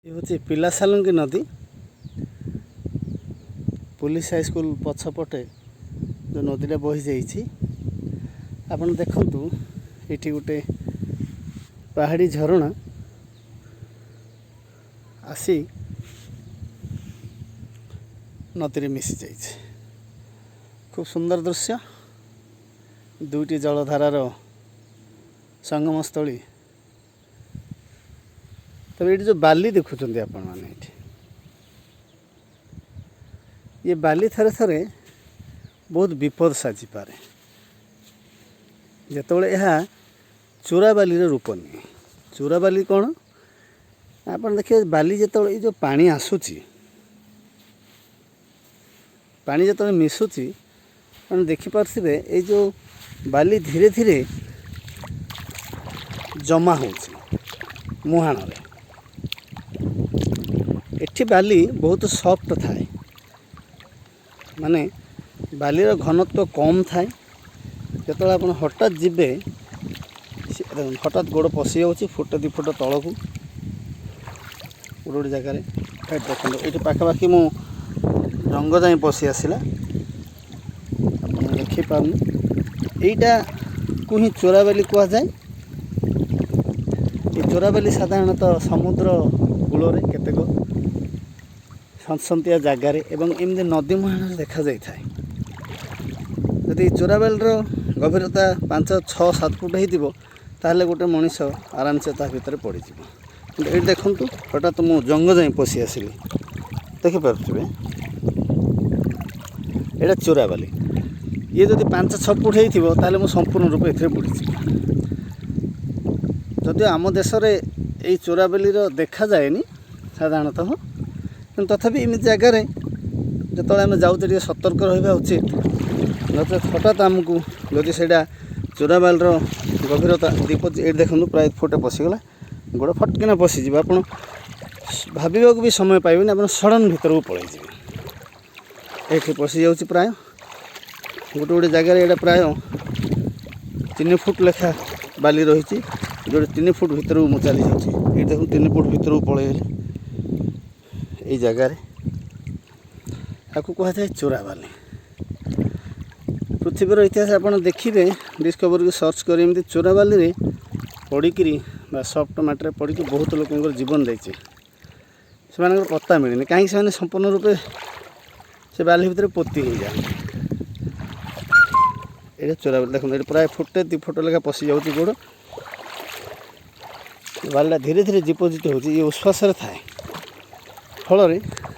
ये हूँ पिला सालुंगी नदी पुलिस हाईस्कूल पछपटे जो नदीटा बही जाइए आपन देखंतु ये गोटे पहाड़ी झरणा आसी नदी मिशि जाइए। खूब सुंदर दृश्य दुईटी जलधारार संगमस्थली। तब ये जो बाली देखुं आपण मैंने ये बाली थरे थरे बहुत विपद साजिपे जितेबाला यह चोरा बालीर रूप नहीं। चोरा बाली कौन आप देखिए बाली जो जो पानी आसूची पानी जो मिशुची मैंने देखिपे ये जो बाली धीरे धीरे जमा हो मुहाण एठी बाली बहुत सॉफ्ट थाए माने बालीर घनत्व कम थाए। जो आप हठात जीवे हठात गोड़ पशि जाऊँगी फुट दि फुट तल को गोटे जगार देखो ये पाखापाखि मु रंग जाए पशि आसला आप देखिपार यहीटा को ही चोराबाली कह जाए। ये चोराबाली साधारणतः समुद्र कूल केतेक सनसंतिया जगार एवं एमती नदी मुहाण देखा जाए। जदि चोराबालीर गभीरता 5-6-7 फुट होता गोटे मनीष आराम से भितर पड़ ये देखूँ हठात मु जंग जाए पशि आसली देखिपे यहाँ चोराबाली ये जब 5-6 फुट होता मुझे संपूर्ण रूप ए बुड़ी जदि आम देश में यही चोराबाली देखा जाए साधारणतः तथापि एमती जगार जो आम जाऊे सतर्क रहा उचित नचे हठात आमको जदि से चोराबालीर गभीरता दीप ये देखो प्राय फुटे पशिगला गोड़ फटकिना पशिज आप भाविबा भी समय पाइबे आप सडन भीतर को पलैज ये पशि जा प्राय गोटे गोटे जगार ये प्राय 3 फुट लेखा बाली रही जो 3 फुट भीतर को मुझे चली जाऊँगी ये देखो 3 फुट भीतर को पलैगले ये जगार आपको कह जाए चोराबाली। पृथ्वीर इतिहास आप देखिए डिस्कवर को सर्च कर चोराबाली पड़की सफ्ट मटर पड़की बहुत लोक जीवन जाइए से पत्ता मिलनी कहीं से संपूर्ण रूपे से बाली भितर पोती हो जाए। ये चोराबाली देखो ये प्राय फुटे 2 फुट लेखा पशि जाऊँगी गोड़ बालीटा धीरे धीरे डिपोजिट हो उश्वास थाए फल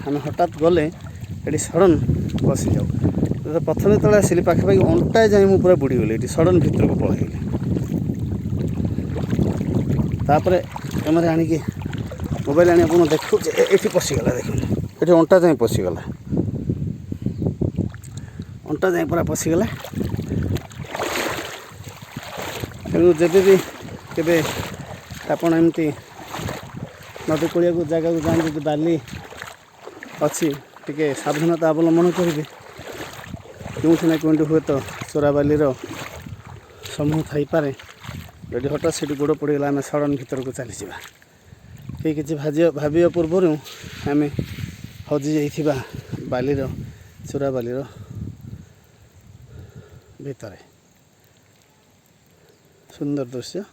आम हठात गले ये सडन पशि जाऊ प्रथम जो आसली पाखापाखि अंटा जाए मुझे पूरा बुड़ीगली ये सडन भीतर को पलैगली तापर एम आणिकी मोबाइल आनी आप देखो ये पशिगला देखो ये अंटा जाए पशिगला अंटा जाए पूरा पशिगला। तेणु जब भी केवे आपड़ एमती नदी कूलिया को जगह को जाए जो बाली अच्छी टे सावधानता अवलम्बन करेंगे क्योंकि ना क्योंकि हुए तो चोराबालीर समूह थईपे यदि हठात से गोड़ पड़गला आम सडन भीतर को चली जावा कई किसी भाविया पूर्वर आम हजि जा बालीर चोराबालीर भितर सुंदर दृश्य।